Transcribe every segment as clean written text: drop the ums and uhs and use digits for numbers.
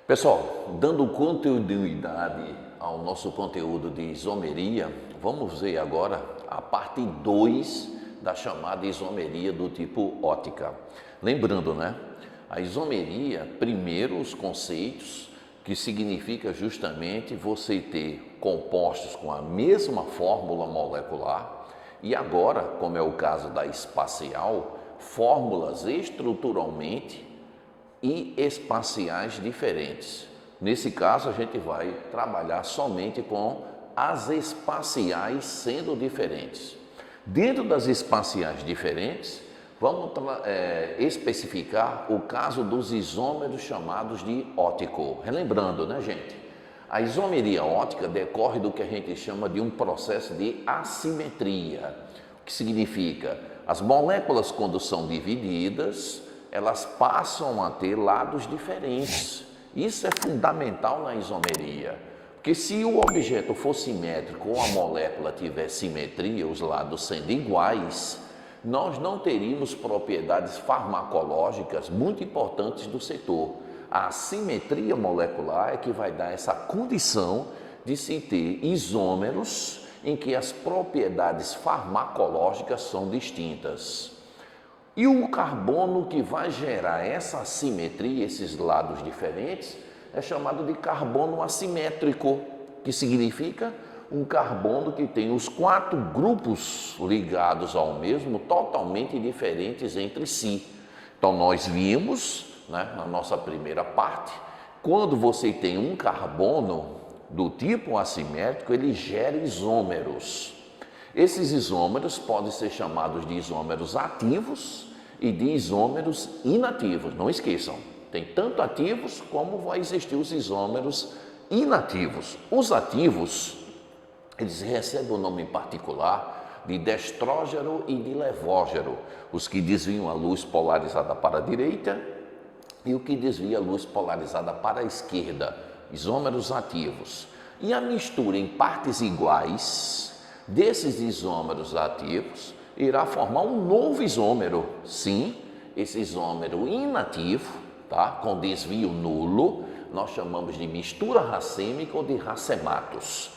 Pessoal, dando continuidade ao nosso conteúdo de isomeria, vamos ver agora a parte 2 da chamada isomeria do tipo ótica. Lembrando, a isomeria, primeiro os conceitos, que significa justamente você ter compostos com a mesma fórmula molecular e agora, como é o caso da espacial, fórmulas estruturalmente e espaciais diferentes. Nesse caso, a gente vai trabalhar somente com as espaciais sendo diferentes. Dentro das espaciais diferentes, vamos especificar o caso dos isômeros chamados de ótico. Relembrando, gente? A isomeria ótica decorre do que a gente chama de um processo de assimetria, o que significa as moléculas, quando são divididas, elas passam a ter lados diferentes. Isso é fundamental na isomeria, porque se o objeto for simétrico ou a molécula tiver simetria, os lados sendo iguais, nós não teríamos propriedades farmacológicas muito importantes do setor. A assimetria molecular é que vai dar essa condição de se ter isômeros em que as propriedades farmacológicas são distintas. E o carbono que vai gerar essa assimetria, esses lados diferentes, é chamado de carbono assimétrico, que significa um carbono que tem os 4 grupos ligados ao mesmo, totalmente diferentes entre si. Então nós vimos, na nossa primeira parte, quando você tem um carbono do tipo assimétrico, ele gera isômeros. Esses isômeros podem ser chamados de isômeros ativos e de isômeros inativos. Não esqueçam, tem tanto ativos como vai existir os isômeros inativos. Os ativos, eles recebem o nome em particular de destrógeno e de levógeno, os que desviam a luz polarizada para a direita e o que desvia a luz polarizada para a esquerda, isômeros ativos. E a mistura em partes iguais desses isômeros ativos irá formar um novo isômero. Sim, esse isômero inativo, com desvio nulo, nós chamamos de mistura racêmica ou de racematos.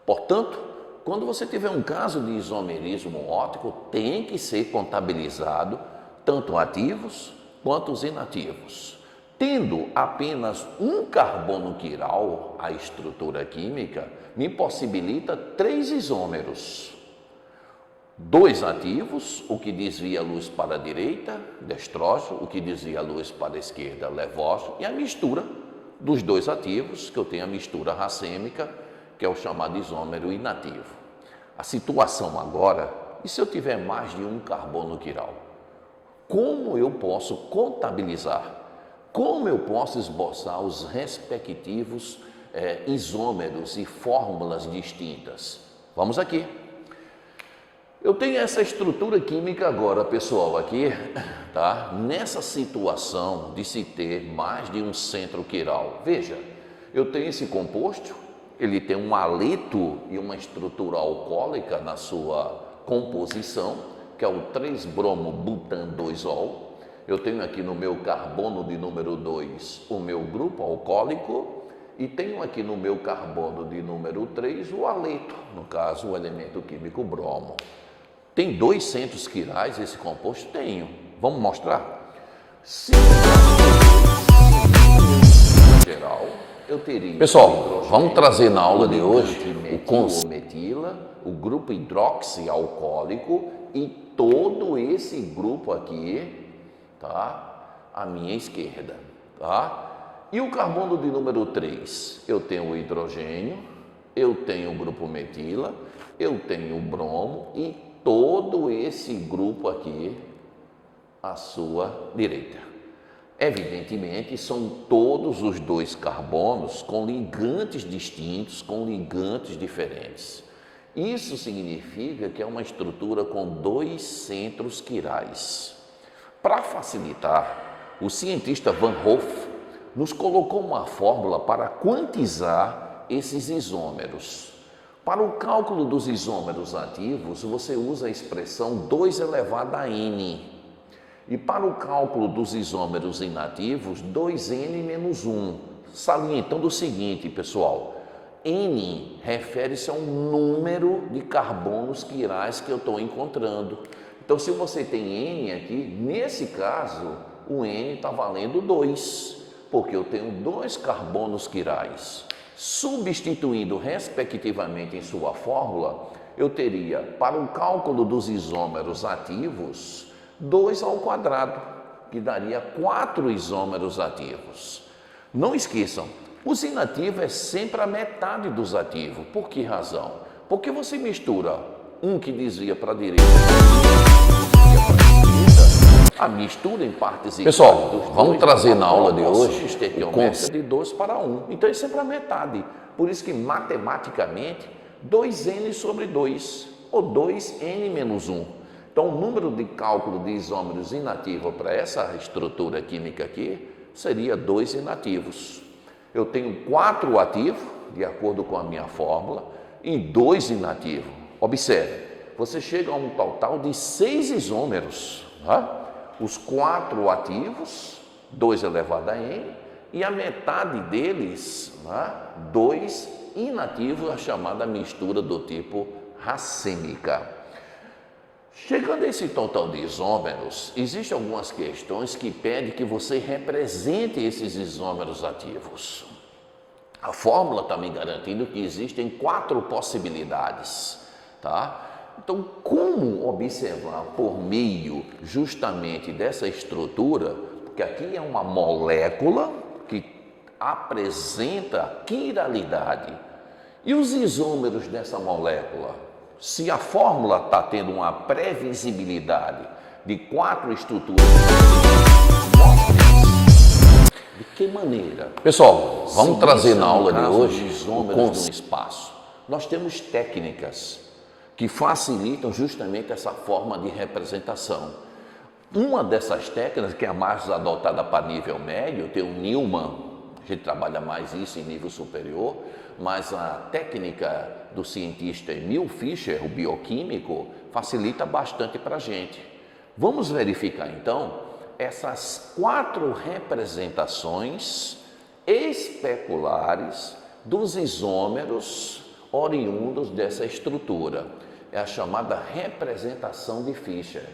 Portanto, quando você tiver um caso de isomerismo óptico, tem que ser contabilizado tanto ativos quanto os inativos. Tendo apenas um carbono quiral, a estrutura química me possibilita 3 isômeros. 2 ativos, o que desvia a luz para a direita, destrógeno, o que desvia a luz para a esquerda, levógeno, e a mistura dos 2 ativos, que eu tenho a mistura racêmica, que é o chamado isômero inativo. A situação agora, e se eu tiver mais de um carbono quiral? Como eu posso contabilizar? Como eu posso esboçar os respectivos isômeros e fórmulas distintas? Vamos aqui. Eu tenho essa estrutura química agora, pessoal, aqui, nessa situação de se ter mais de um centro quiral. Veja, eu tenho esse composto, ele tem um haleto e uma estrutura alcoólica na sua composição, que é o 3-bromo-butan-2-ol. Eu tenho aqui no meu carbono de número 2 o meu grupo alcoólico e tenho aqui no meu carbono de número 3 o haleto, no caso o elemento químico bromo. Tem 2 centros quirais esse composto? Tenho. Vamos mostrar? Se geral, eu teria... Pessoal, vamos trazer na aula de hoje o metila, o grupo hidroxialcoólico e todo esse grupo aqui, à minha esquerda, E o carbono de número 3? Eu tenho o hidrogênio, eu tenho o grupo metila, eu tenho o bromo e todo esse grupo aqui à sua direita. Evidentemente, são todos os 2 carbonos com ligantes distintos, com ligantes diferentes. Isso significa que é uma estrutura com 2 centros quirais. Para facilitar, o cientista Van Hoff nos colocou uma fórmula para quantizar esses isômeros. Para o cálculo dos isômeros ativos, você usa a expressão 2 elevado a n. E para o cálculo dos isômeros inativos, 2n menos 1. salientando o seguinte, pessoal. N refere-se a um número de carbonos quirais que eu estou encontrando. Então, se você tem N aqui, nesse caso, o N está valendo 2, porque eu tenho 2 carbonos quirais. Substituindo respectivamente em sua fórmula, eu teria, para o cálculo dos isômeros ativos, 2 ao quadrado, que daria 4 isômeros ativos. Não esqueçam, os inativos é sempre a metade dos ativos. Por que razão? Porque você mistura um que desvia para a direita a mistura em partes iguais. Pessoal, vamos trazer na aula de hoje o conceito de 2 para 1. Então é sempre a metade. Por isso que matematicamente 2n sobre 2 ou 2n menos 1. Então o número de cálculo de isômeros inativo para essa estrutura química aqui seria 2 inativos. Eu tenho 4 ativos, de acordo com a minha fórmula, e 2 inativos. Observe, você chega a um total de 6 isômeros. Tá? Os 4 ativos, 2 elevado a n, e a metade deles, 2 inativos, a chamada mistura do tipo racêmica. Chegando a esse total de isômeros, existem algumas questões que pedem que você represente esses isômeros ativos. A fórmula está me garantindo que existem 4 possibilidades, tá? Então, como observar por meio justamente dessa estrutura, porque aqui é uma molécula que apresenta quiralidade, e os isômeros dessa molécula? Se a fórmula está tendo uma previsibilidade de 4 estruturas, de que maneira? Pessoal, vamos trazer na aula de hoje os isômeros do espaço. Nós temos técnicas que facilitam justamente essa forma de representação. Uma dessas técnicas, que é a mais adotada para nível médio, tem o Newman, a gente trabalha mais isso em nível superior, mas a técnica do cientista Emil Fischer, o bioquímico, facilita bastante para a gente. Vamos verificar então essas 4 representações especulares dos isômeros oriundos dessa estrutura. É a chamada representação de Fischer.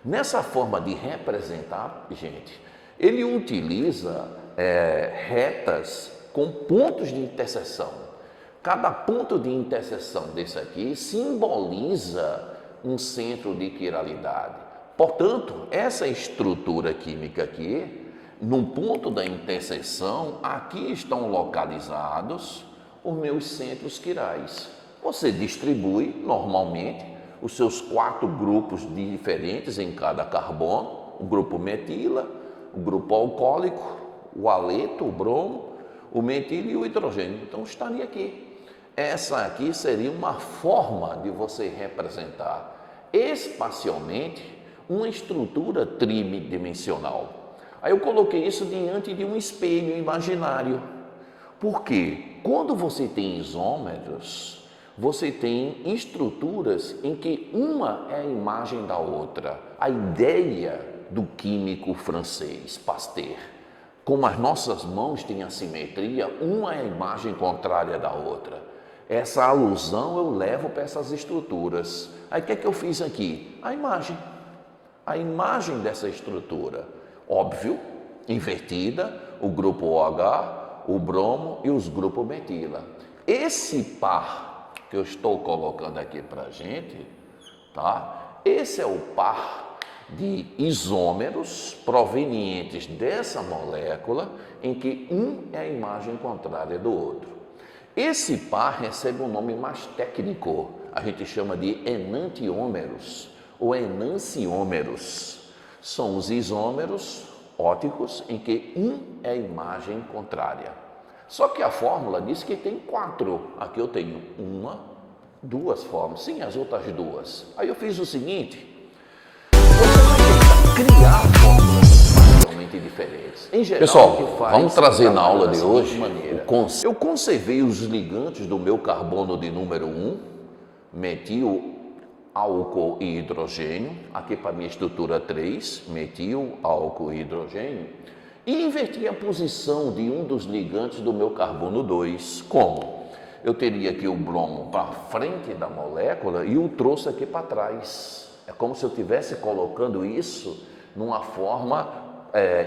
Nessa forma de representar, gente, ele utiliza retas com pontos de interseção. Cada ponto de interseção desse aqui simboliza um centro de quiralidade. Portanto, essa estrutura química aqui, num ponto da interseção, aqui estão localizados os meus centros quirais. Você distribui normalmente os seus 4 grupos diferentes em cada carbono, o grupo metila, o grupo alcoólico, o haleto, o bromo, o metil e o hidrogênio. Então estaria aqui. Essa aqui seria uma forma de você representar espacialmente uma estrutura tridimensional. Aí eu coloquei isso diante de um espelho imaginário. Por quê? Quando você tem isômeros, você tem estruturas em que uma é a imagem da outra. A ideia do químico francês Pasteur. Como as nossas mãos têm assimetria, uma é a imagem contrária da outra. Essa alusão eu levo para essas estruturas. Aí o que é que eu fiz aqui? A imagem dessa estrutura. Óbvio, invertida, o grupo OH, o bromo e os grupos metila. Esse par que eu estou colocando aqui para a gente, tá? Esse é o par de isômeros provenientes dessa molécula em que um é a imagem contrária do outro. Esse par recebe um nome mais técnico, a gente chama de enantiômeros ou enanciômeros. São os isômeros óticos em que um é a imagem contrária. Só que a fórmula diz que tem 4. Aqui eu tenho 2 fórmulas. Sim, as outras 2. Aí eu fiz o seguinte. Você vai tentar criar fórmulas parcialmente diferentes. Em geral, pessoal, vamos trazer na aula de hoje eu conservei os ligantes do meu carbono de número 1, metil, álcool e hidrogênio. Aqui para minha estrutura 3, metil, álcool e hidrogênio. e inverti a posição de um dos ligantes do meu carbono 2. Como? Eu teria aqui o bromo para frente da molécula e o trouxe aqui para trás. É como se eu estivesse colocando isso numa forma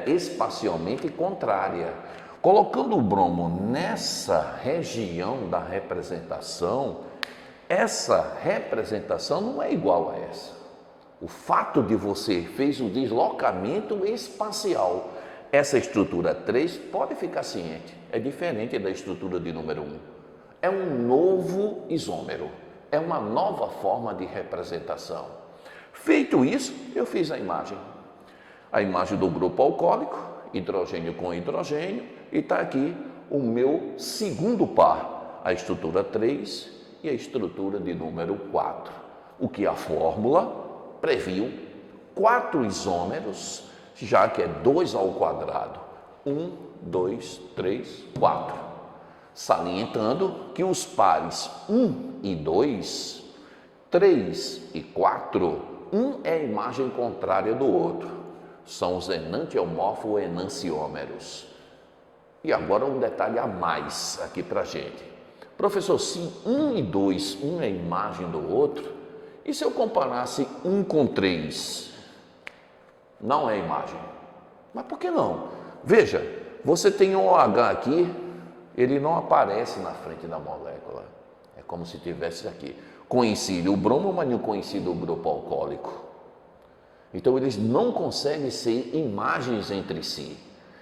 espacialmente contrária. Colocando o bromo nessa região da representação, essa representação não é igual a essa. O fato de você fez o deslocamento espacial. Essa estrutura 3 pode ficar ciente, é diferente da estrutura de número 1. É um novo isômero, é uma nova forma de representação. Feito isso, eu fiz a imagem. A imagem do grupo alcoólico, hidrogênio com hidrogênio, e está aqui o meu segundo par, a estrutura 3 e a estrutura de número 4. O que a fórmula previu 4 isômeros, já que é 2 ao quadrado. 1, 2, 3, 4. Salientando que os pares 1 e 2, 3 e 4, um é a imagem contrária do outro. São os enantiomorfo-enanciômeros. E agora um detalhe a mais aqui para a gente. Professor, se 1 e 2, um é a imagem do outro, e se eu comparasse 1 com 3? Não é imagem. Mas por que não? Veja, você tem um OH aqui, ele não aparece na frente da molécula. É como se tivesse aqui. Coincide o bromo, mas não coincide o grupo alcoólico. Então eles não conseguem ser imagens entre si.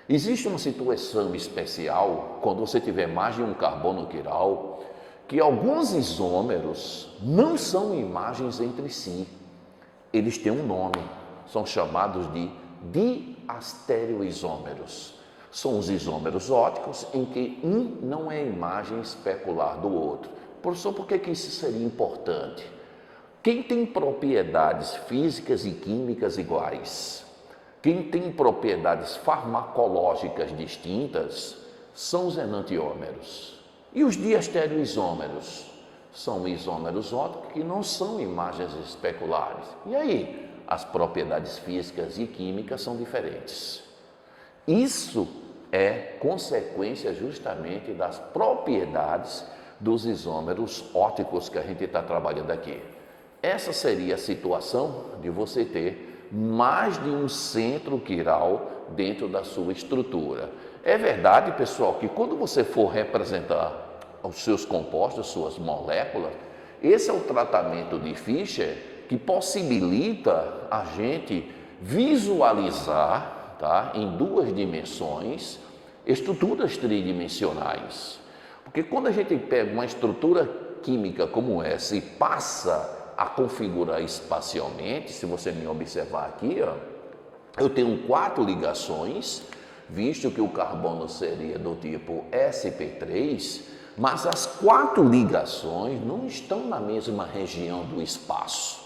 Existe uma situação especial, quando você tiver mais de um carbono quiral, que alguns isômeros não são imagens entre si. Eles têm um nome, são chamados de diastereoisômeros. São os isômeros óticos em que um não é imagem especular do outro. Professor, por que isso seria importante? Quem tem propriedades físicas e químicas iguais, quem tem propriedades farmacológicas distintas, são os enantiômeros. E os diastereoisômeros? São isômeros óticos que não são imagens especulares. E aí? As propriedades físicas e químicas são diferentes. Isso é consequência justamente das propriedades dos isômeros óticos que a gente está trabalhando aqui. Essa seria a situação de você ter mais de um centro quiral dentro da sua estrutura. É verdade, pessoal, que quando você for representar os seus compostos, suas moléculas, esse é o tratamento de Fischer que possibilita a gente visualizar, tá, em 2 dimensões, estruturas tridimensionais. Porque quando a gente pega uma estrutura química como essa e passa a configurar espacialmente, se você me observar aqui, ó, eu tenho 4 ligações, visto que o carbono seria do tipo sp3, mas as 4 ligações não estão na mesma região do espaço.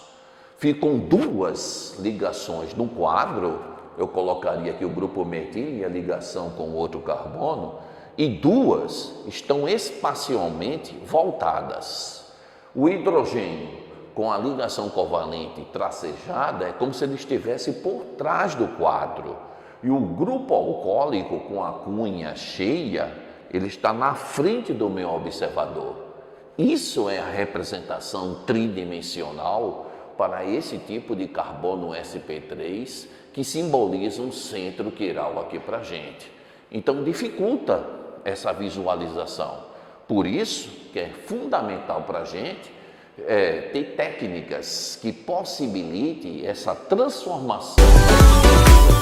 Ficam 2 ligações no quadro, eu colocaria aqui o grupo metil e a ligação com o outro carbono, e 2 estão espacialmente voltadas. O hidrogênio com a ligação covalente tracejada é como se ele estivesse por trás do quadro. E o grupo alcoólico com a cunha cheia, ele está na frente do meu observador. Isso é a representação tridimensional para esse tipo de carbono sp3 que simboliza um centro quiral aqui para a gente. Então dificulta essa visualização. Por isso que é fundamental para a gente ter técnicas que possibilitem essa transformação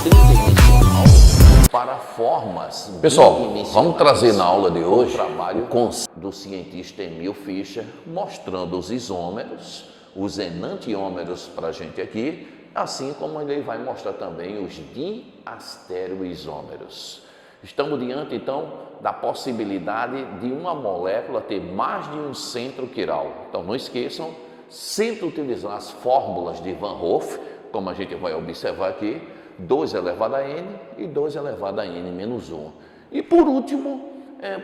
tridimensional para formas. Pessoal, vamos trazer na aula de hoje o trabalho do cientista Emil Fischer, mostrando os isômeros, os enantiômeros para a gente aqui, assim como ele vai mostrar também os diastereoisômeros. Estamos diante, então, da possibilidade de uma molécula ter mais de um centro quiral. Então, não esqueçam, sempre utilizar as fórmulas de Van Hoff, como a gente vai observar aqui, 2 elevado a n e 2 elevado a n menos 1. E, por último,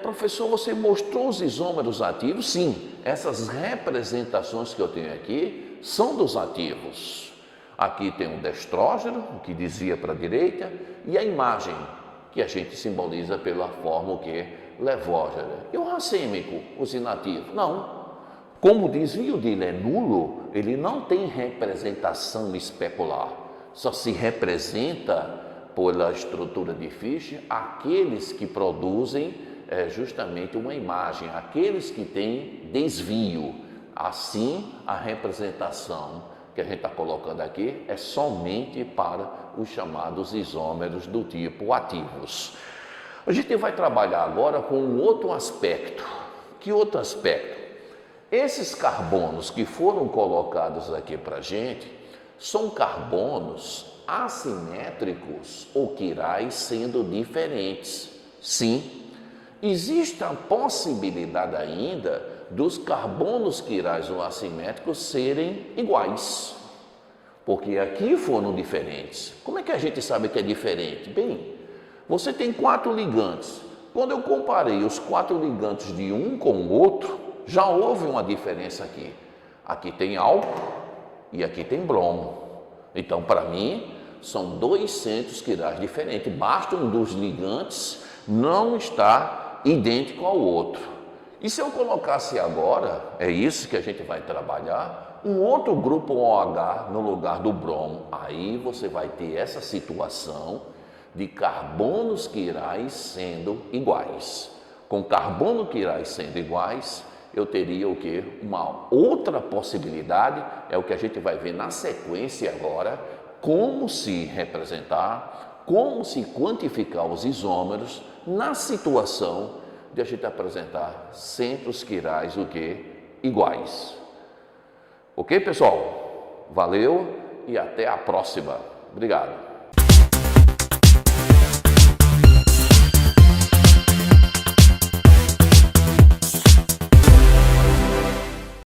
professor, você mostrou os isômeros ativos? Sim, essas representações que eu tenho aqui são dos ativos. Aqui tem um destrógeno, que dizia para a direita, e a imagem que a gente simboliza pela forma o que? Levógena. E o racêmico, osinativo? Não. Como o desvio dele é nulo, ele não tem representação especular. Só se representa pela estrutura de Fischer aqueles que produzem justamente uma imagem, aqueles que têm desvio. Assim, a representação que a gente está colocando aqui é somente para os chamados isômeros do tipo ativos. A gente vai trabalhar agora com um outro aspecto. Que outro aspecto? Esses carbonos que foram colocados aqui para a gente são carbonos assimétricos ou quirais sendo diferentes. Sim, existe a possibilidade ainda dos carbonos quirais ou assimétricos serem iguais, porque aqui foram diferentes. Como é que a gente sabe que é diferente? Bem, você tem 4 ligantes. Quando eu comparei os 4 ligantes de um com o outro, já houve uma diferença aqui. Aqui tem álcool e aqui tem bromo. Então, para mim, são 2 centros quirais diferentes. Basta um dos ligantes não estar idêntico ao outro. E se eu colocasse agora, é isso que a gente vai trabalhar, um outro grupo OH no lugar do bromo, aí você vai ter essa situação de carbonos quirais sendo iguais. Com carbono quirais sendo iguais, eu teria o quê? Uma outra possibilidade, é o que a gente vai ver na sequência agora, como se representar, como se quantificar os isômeros na situação de a gente apresentar centros quirais o quê? Iguais. Ok, pessoal? Valeu e até a próxima. Obrigado.